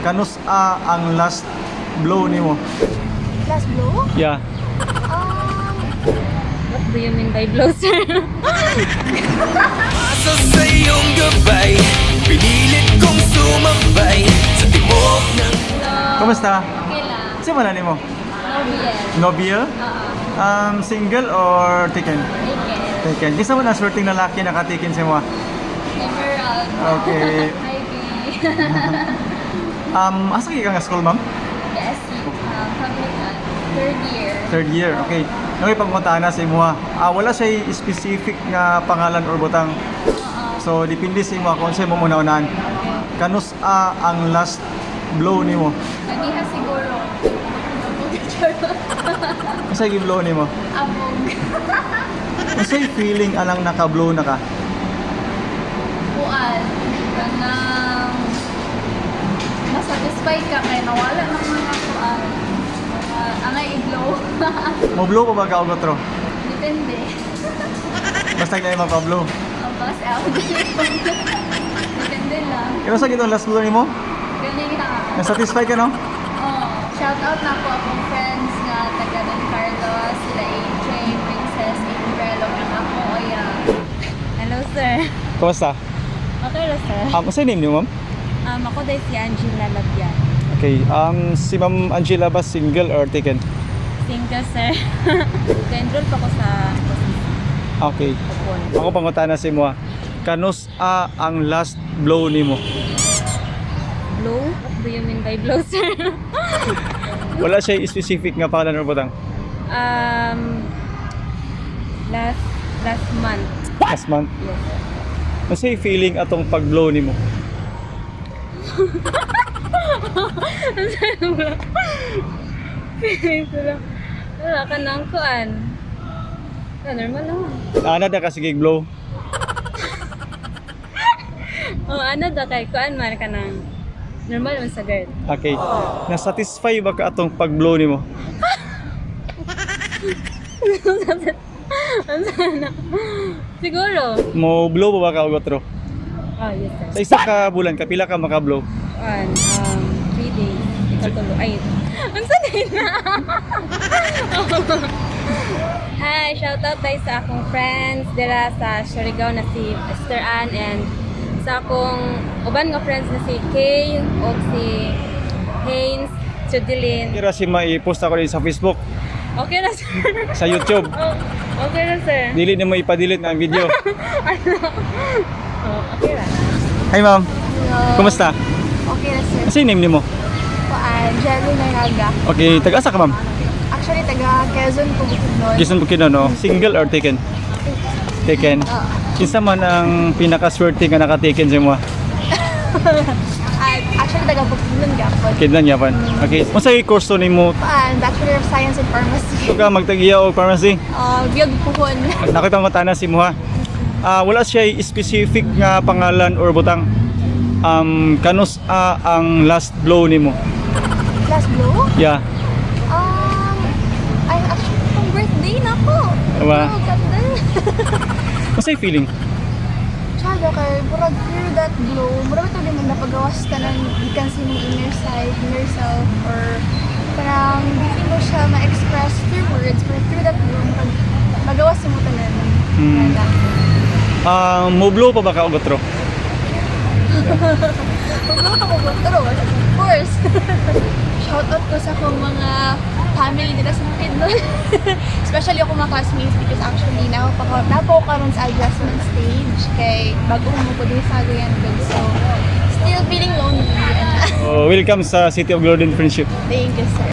Kanus ang last blow nimo? Last blow? Yeah. What do you mean by blow, sir? Asa sa iyong gabay, pinilit kong sumabay sa timog ng Kumusta? Okay lang. Sino man nimo? Noviel. Nobel? Single or taken? Naked. Taken. Kisa mo na swerteng lalaki nakatikin sa mo? Emerald. Okay. Hi, B. Asa kayo ka nga school, ma'am? BSc. Public third year. Third year, okay. Ngayon pagpuntahan na sa imo ha. Wala siya specific nga pangalan or butang. So depende sa imo kung saan mo muna-unahan. Kanus ang last blow nimo? Nagiha siguro. Asa yung blow nimo? Abog. Asa yung feeling alang naka-blow na ka? Buwan. Kanang masatisfy ka kaya nawala ng mga kuan. Angay i-blow. Mo blow pa ba ka o gotro? Depende. Basta na yung mapa-blow. Ang boss out. Depende lang. Kaya sa gitong last blow nimo? Galing na. Na-satisfy ka no? Oh, shout out na po akong friends nga taga Don Carlos, sila AJ, Princess, Umbrello, ng ako, Oya. Hello, sir. Kumusta? Okay na, sir. Asa yung name niyo, ma'am? Ako dahil si Angela Labian. Okay, si Ma'am Angela ba single or taken? Single, sir. Enroll pa ko sa Okay. Kupon. Ako pangutana sa imo ha. Kanus ang last blow nimo? Blow? What do you mean by blow, sir? Wala siya specific nga pangalan or butang. Last month. Last month. Yes. Masa yung feeling atong pag-blow nimo? Wala ka nang kuan. Normal naman. Ana da ka sige blow. Ano da kay kuan man ka nang normal man sa girl. Okay. Na-satisfy ba ka atong pag-blow nimo? Siguro. Mo blow ba ka o gotro? Yes, sir. Sa isa ka bulan kapila ka maka-blow? 3 days. Ikatulo. Ay. Ang sanay na. Hi, shoutout tayo sa akong friends dira sa Surigao na si Esther Ann and sa akong uban nga friends na si Kay o si Haynes, Chudelin. Kira si mai-post ako din sa Facebook, Okay na, sir. sa YouTube. Okay na, sir. Dili na mo ipa-delete ang video. Okay na. Hi ma'am. Kumusta? Okay na, sir. Asa yung name nimo? Jerry Naraga. Okay, taga-asa ka ma'am? Actually, taga Quezon po Bukidnon. Quezon Bukidnon, no? Single or taken? Taken. Kinsa man ang pinaka-swerte nga naka-taken sa imo? Actually, taga Bukidnon gapon. Kidnan yapan. Okay. Unsa yung kurso nimo? Bachelor of Science in Pharmacy. Ito ka magtagiya og pharmacy? Biyog puhon. Nakita mo tana si mo ha. Wala siya specific nga pangalan or butang. Kanus ang last blow nimo? Last blow? Yeah. Ay, actually, pang birthday na po. Diba? Oh, ganda. Unsa yung feeling? Tsaka kay murag through that blow, murag ito din mo napagawas ka ng ikan sa mong inner side, inner self, or parang hindi mo siya ma-express through words, but through that blow, magawas mo tanan. Mo blow pa ba ka og gotro? Pag-blow ka mo pero of course. Shoutout ko sa akong mga family nila sa Bukidnon. Especially ako mga classmates because actually napo karon sa adjustment stage kay bago mo ko din sa Agayan so still feeling lonely. Welcome sa City of Golden Friendship. Thank you, sir.